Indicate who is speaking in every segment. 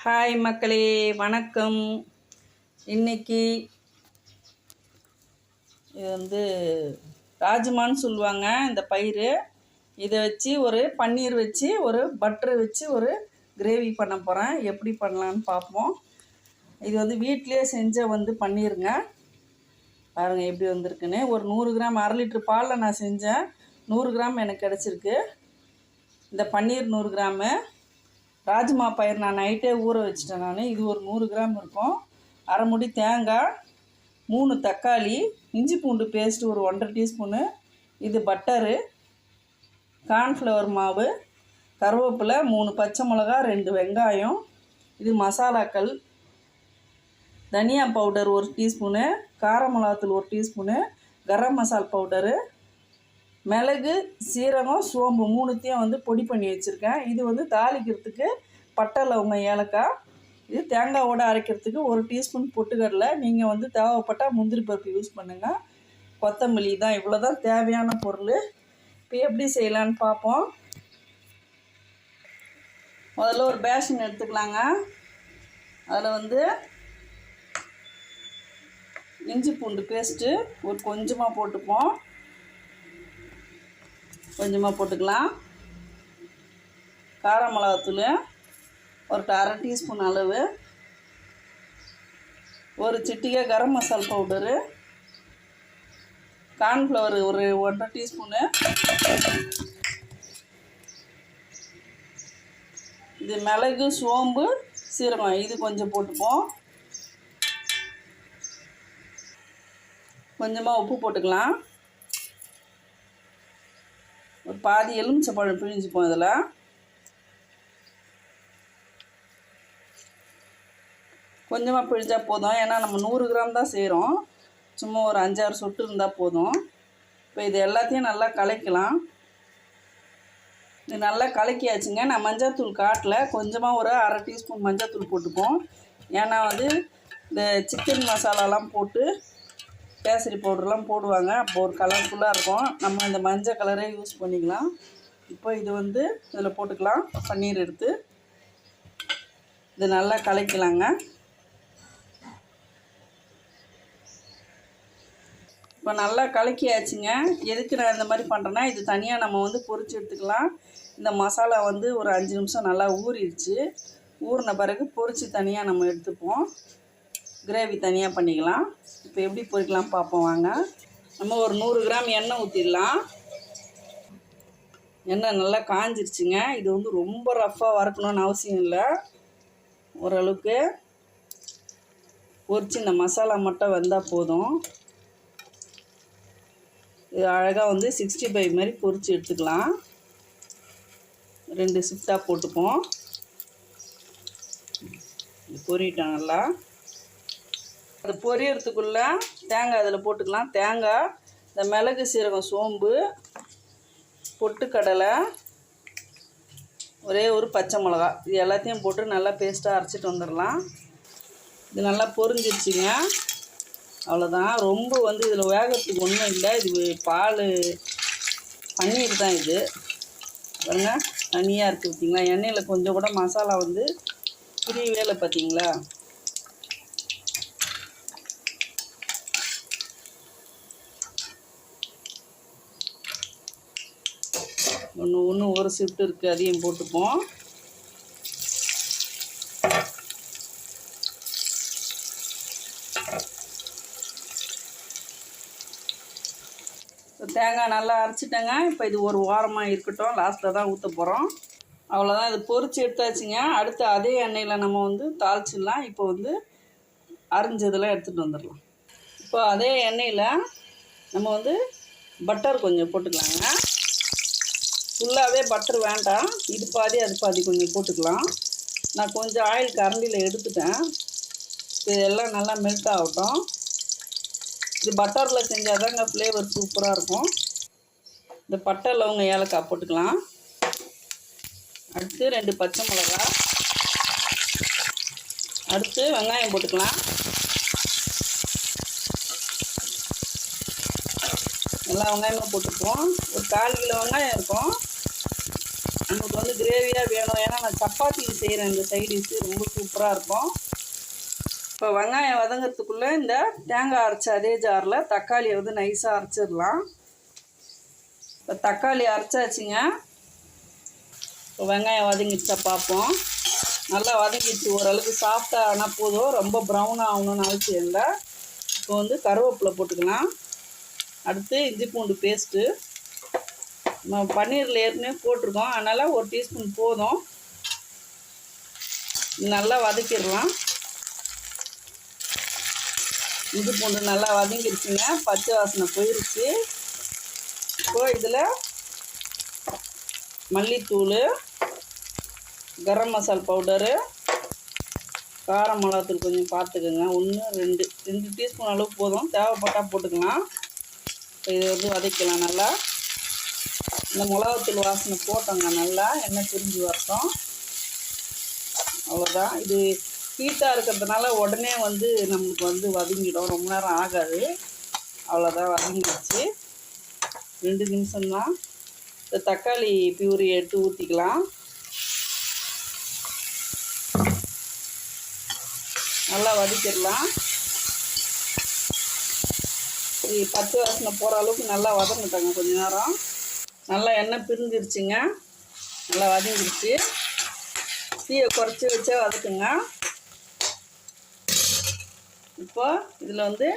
Speaker 1: Hi மக்களே, வணக்கம். இன்னைக்கு இது ராஜ்மான்னு சொல்லுவாங்க இந்த பயிர். இதை வச்சு ஒரு பன்னீர் வச்சு ஒரு பட்டர் வச்சு ஒரு கிரேவி பண்ண போகிறேன். எப்படி பண்ணலான்னு பார்ப்போம். இது வீட்டிலே செஞ்ச பன்னீருங்க. பாருங்கள் எப்படி வந்திருக்குன்னு. ஒரு 100 கிராம் 1/2 லிட்டர் பாலில் நான் செஞ்சேன். 100 கிராம் எனக்கு கிடச்சிருக்கு. இந்த பன்னீர் 100 கிராமு. ராஜ்மா பயிர் நான் நைட்டே ஊற வச்சிட்டேன். இது ஒரு 100 கிராம் இருக்கும். அரை முடி தேங்காய், 3 தக்காளி, இஞ்சி பூண்டு பேஸ்ட்டு ஒரு 1.5 டீஸ்பூனு, இது பட்டரு, கார்ன்ஃப்ளவர் மாவு, கருவேப்பிலை, 3 பச்சை மிளகா, 2 வெங்காயம், இது மசாலாக்கள், தனியா பவுடர் 1 டீஸ்பூனு, கார மிளகாத்தூள் 1 டீஸ்பூனு, கரம் மசால் பவுடரு, மிளகு, சீரகம், சோம்பு 3த்தையும் பொடி பண்ணி வச்சுருக்கேன். இது தாளிக்கிறதுக்கு பட்டை, லவங்கம், ஏலக்காய். இது தேங்காவோடு அரைக்கிறதுக்கு 1 டீஸ்பூன் பொட்டுக்கடலை. நீங்கள் தேவைப்பட்டால் முந்திரி பருப்பு யூஸ் பண்ணுங்கள். கொத்தமல்லி தான். இவ்வளோ தான் தேவையான பொருள். இப்போ எப்படி செய்யலான்னு பார்ப்போம். முதல்ல ஒரு பேஷன் எடுத்துக்கலாங்க. அதில் இஞ்சி பூண்டு பேஸ்ட்டு ஒரு கொஞ்சமாக போட்டுப்போம். கொஞ்சமாக போட்டுக்கலாம். கார மிளகாத்தூள் ஒரு 1/2 டீஸ்பூன் அளவு, ஒரு சிட்டிகை கரம் மசால் பவுடரு, கார்ன்ஃப்ளவர் ஒரு 1.5 டீஸ்பூனு, இது மிளகு, சோம்பு, சீரகம் இது கொஞ்சம் போட்டுப்போம். கொஞ்சமாக உப்பு போட்டுக்கலாம். ஒரு பாதி எலுமிச்சம்பழம் பிழிஞ்சுப்போம். இதில் கொஞ்சமாக பிழிஞ்சா போதும். ஏன்னா நம்ம 100 கிராம் தான் செய்கிறோம். சும்மா ஒரு 5-6 சொட்டு இருந்தால் போதும். இப்போ இது எல்லாத்தையும் நல்லா கலக்கலாம். இது நல்லா கலக்கியாச்சுங்க. நான் மஞ்சள்தூள் காட்டல. கொஞ்சமாக ஒரு 1/2 டீஸ்பூன் மஞ்சள்தூள் போட்டுப்போம். ஏன்னா இந்த சிக்கன் மசாலாலாம் போட்டு கேசரி பவுடர்லாம் போடுவாங்க. அப்போ ஒரு கலர்ஃபுல்லாக இருக்கும். நம்ம இந்த மஞ்சள் கலரே யூஸ் பண்ணிக்கலாம். இப்போ இது இதில் போட்டுக்கலாம். பன்னீர் எடுத்து இது நல்லா கலக்கலாங்க. இப்போ நல்லா கலக்கியாச்சுங்க. எதுக்கு நான் இந்த மாதிரி பண்ணுறேன்னா, இது தனியாக நம்ம பொரிச்சு எடுத்துக்கலாம். இந்த மசாலா ஒரு 5 நிமிஷம் நல்லா ஊறிடுச்சு. ஊறின பிறகு பொரித்து தனியாக நம்ம எடுத்துப்போம். கிரேவி தனியாக பண்ணிக்கலாம். இப்போ எப்படி பொரிக்கலாம் பார்ப்போம் வாங்க. நம்ம ஒரு 100 கிராம் எண்ணெய் ஊற்றிடலாம். எண்ணெய் நல்லா காஞ்சிருச்சுங்க. இது ரொம்ப ரஃப்பாக வறுக்கணும்னு அவசியம் இல்லை. ஓரளவுக்கு பொரித்து இந்த மசாலா மட்டும் வந்தால் போதும். இது அழகாக 65 மாதிரி பொரித்து எடுத்துக்கலாம். 2 ஷிஃப்டாக போட்டுப்போம். பொரிட்டோம் நல்லா. அது பொரியறதுக்குள்ளே தேங்காய் அதில் போட்டுக்கலாம். தேங்காய், இந்த மிளகு, சீரகம், சோம்பு, பொட்டுக்கடலை, ஒரே ஒரு பச்சை மிளகா, இது எல்லாத்தையும் போட்டு நல்லா பேஸ்ட்டாக அரைச்சிட்டு வந்துடலாம். இது நல்லா பொரிஞ்சிருச்சுங்க. அவ்வளோதான். ரொம்ப இதில் வேகிறதுக்கு ஒன்றும் இல்லை. இது பால் பன்னீர் தான். இது பாருங்க தனியாக இருக்குது பார்த்தீங்களா. எண்ணெயில் கொஞ்சம் கூட மசாலா புரியவே இல்லை பார்த்தீங்களா. ஒன்று ஒரு ஷிஃப்ட் இருக்குது. அதையும் போட்டுப்போம். தேங்காய் நல்லா அரைச்சிட்டேங்க. இப்போ இது ஒரு வாரமாக இருக்கட்டும். லாஸ்ட்டில் தான் ஊற்ற போகிறோம். அவ்வளோதான். இது பொரிச்சு எடுத்தாச்சுங்க. அடுத்து அதே எண்ணெயில் நம்ம தாளிச்சிடலாம். இப்போ அரிஞ்சதெல்லாம் எடுத்துகிட்டு வந்துடலாம். இப்போ அதே எண்ணெயில் நம்ம பட்டர் கொஞ்சம் போட்டுக்கலாங்க. ஃபுல்லாகவே பட்டர் வேண்டாம். இது பாதி அது பாதி கொஞ்சம் போட்டுக்கலாம். நான் கொஞ்சம் ஆயில் கரண்டியில் எடுத்துட்டேன். இது எல்லாம் நல்லா மெல்ட் ஆகட்டும். இது பட்டரில் செஞ்சால் தாங்க ஃப்ளேவர் சூப்பராக இருக்கும். இந்த பட்டை, லவங்கம், ஏலக்காய் போட்டுக்கலாம். அடுத்து 2 பச்சை மிளகா, அடுத்து வெங்காயம் போட்டுக்கலாம். எல்லா வெங்காயமும் போட்டுக்குவோம். ஒரு 1/4 கிலோ வெங்காயம் இருக்கும். நமக்கு வந்து கிரேவியாக வேணும். ஏன்னா நான் சப்பாத்திக்கு செய்கிறேன். இந்த சைடிஷு ரொம்ப சூப்பராக இருக்கும். இப்போ வெங்காயம் வதங்கிறதுக்குள்ளே இந்த தேங்காய் அரைச்ச அதே ஜாரில் தக்காளியை வந்து நைஸாக அரைச்சிடலாம். இப்போ தக்காளி அரைச்சாச்சுங்க. இப்போ வெங்காயம் வதங்கிடுச்சா பார்ப்போம். நல்லா வதங்கிடுச்சு, ஓரளவுக்கு சாஃப்டாக ஆனால் போதும், ரொம்ப ப்ரௌனாக ஆகணும்னு அவசியம் இல்லை. இப்போ வந்து கருவேப்பிலை போட்டுக்கலாம். அடுத்து இஞ்சி பூண்டு பேஸ்ட்டு நம்ம பன்னீரில் ஏற்கனவே போட்டிருக்கோம், அதனால் 1 டீஸ்பூன் போதும். நல்லா வதக்கிடலாம். இஞ்சி பூண்டு நல்லா வதங்கிடுச்சுங்க, பச்சை வாசனை போயிடுச்சு. இப்போது இதில் மல்லித்தூள், கரம் மசால் பவுடரு, காரம் மிளகாத்தூள் கொஞ்சம் பார்த்துக்கோங்க, 2 டீஸ்பூன் அளவுக்கு போதும், தேவைப்பட்டால் போட்டுக்கலாம். இது வந்து வதக்கலாம். நல்லா இந்த மிளகாத்தூள் வாசனை போட்டோங்க, நல்லா எண்ணெய் பிரிஞ்சு வரட்டும். அவ்வளோதான். இது ஹீட்டாக இருக்கிறதுனால உடனே வந்து நம்மளுக்கு வந்து வதங்கிடும், ரொம்ப நேரம் ஆகாது. அவ்வளோதான், வதங்கிடுச்சு. 2 நிமிஷம்தான். இந்த தக்காளி பியூரி எடுத்து ஊற்றிக்கலாம். நல்லா வதக்கிடலாம். இது பச்சை வாசனை போகிற அளவுக்கு நல்லா வதங்கிட்டாங்க கொஞ்ச நேரம். நல்லா எண்ணெய் பிரிஞ்சிருச்சுங்க, நல்லா வதங்கிடுச்சு. தீயை குறைச்சி வச்சே வதக்குங்க. இப்போ இதில் வந்து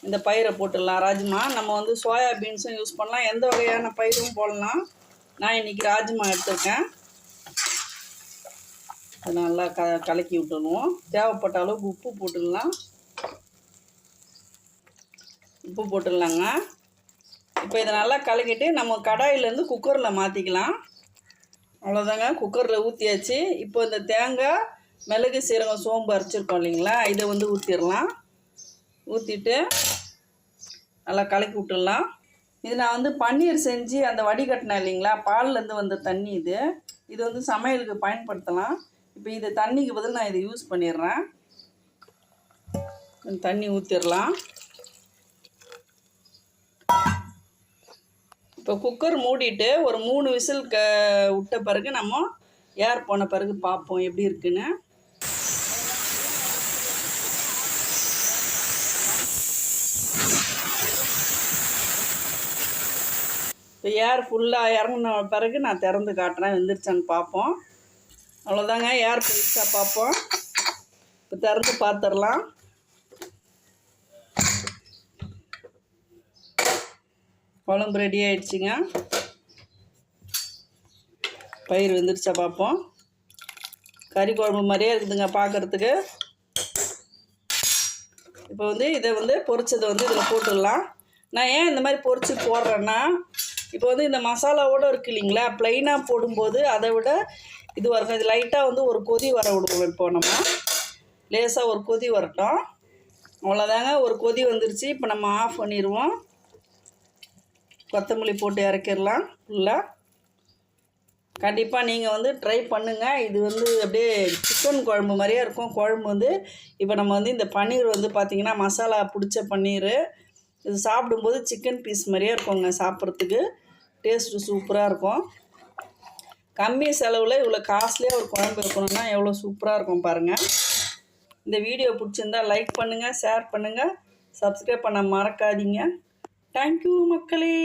Speaker 1: இந்த பயிரை போட்டுடலாம். ராஜ்மா நம்ம வந்து சோயா பீன்ஸும் யூஸ் பண்ணலாம், எந்த வகையான பயிரும் போடலாம். நான் இன்றைக்கி ராஜ்மா எடுத்துருக்கேன். அதை நல்லா கலக்கி விட்டுடுவோம். தேவைப்பட்ட அளவுக்கு உப்பு போட்டுடலாம். உப்பு போட்டுடலாங்க. இப்போ இதை நல்லா கலக்கிட்டு நம்ம கடாயிலேருந்து குக்கரில் மாற்றிக்கலாம். அவ்வளோதாங்க, குக்கரில் ஊற்றியாச்சு. இப்போ இந்த தேங்காய், மிளகு, சீரகம், சோம்பு அரைச்சிருக்கோம் இல்லைங்களா, இதை வந்து ஊற்றிடலாம். ஊற்றிட்டு நல்லா கலக்கி விட்டுடலாம். இது நான் வந்து பன்னீர் செஞ்சு அந்த வடிகட்டினேன் இல்லைங்களா, பால்லேருந்து வந்த தண்ணி இது வந்து சமையலுக்கு பயன்படுத்தலாம். இப்போ இது தண்ணிக்கு பதில் நான் இதை யூஸ் பண்ணிடுறேன். தண்ணி ஊற்றிடலாம். இப்போ குக்கர் மூடிட்டு ஒரு 3 விசில் விட்ட பிறகு நம்ம ஏர் போன பிறகு பார்ப்போம் எப்படி இருக்குன்னு. இப்போ ஏர் ஃபுல்லாக இறங்கின பிறகு நான் திறந்து காட்டுறேன், வெந்துருச்சான்னு பார்ப்போம். அவ்வளோதாங்க, ஏர் போயிடுச்சா பார்ப்போம். இப்போ திறந்து பார்த்துடலாம். குழம்பு ரெடி ஆகிடுச்சிங்க. பயிர் வெந்துருச்சா பார்ப்போம். கறி குழம்பு மாதிரியே இருக்குதுங்க பார்க்குறதுக்கு. இப்போ வந்து இதை வந்து பொரிச்சதை வந்து இதில் போட்டுடலாம். நான் ஏன் இந்த மாதிரி பொரிச்சு போடுறேன்னா, இப்போ வந்து இந்த மசாலாவோடு இருக்குது இல்லைங்களா, ப்ளைனாக போடும்போது அதை விட இது வரணும். இது லைட்டாக வந்து ஒரு கொதி வர விடுவோம். இப்போ நம்ம லேசாக ஒரு கொதி வரட்டும். அவ்வளோதாங்க, ஒரு கொதி வந்துருச்சு. இப்போ நம்ம ஆஃப் பண்ணிடுவோம். கொத்தமல்லி போட்டு இறக்கிடலாம் ஃபுல்லாக. கண்டிப்பாக நீங்கள் வந்து ட்ரை பண்ணுங்கள். இது வந்து அப்படியே சிக்கன் குழம்பு மாதிரியே இருக்கும் குழம்பு வந்து. இப்போ நம்ம வந்து இந்த பன்னீர் வந்து பார்த்திங்கன்னா மசாலா பிடிச்ச பன்னீர். இது சாப்பிடும்போது சிக்கன் பீஸ் மாதிரியே இருக்குங்க, சாப்பிட்றதுக்கு டேஸ்ட்டு சூப்பராக இருக்கும். கம்மி செலவில் இவ்வளோ காஸ்ட்லியாக ஒரு குழம்பு இருக்கணும்னா எவ்வளோ சூப்பராக இருக்கும் பாருங்கள். இந்த வீடியோ பிடிச்சிருந்தால் லைக் பண்ணுங்கள், ஷேர் பண்ணுங்கள், சப்ஸ்கிரைப் பண்ண மறக்காதீங்க. தேங்க்யூ மக்களே.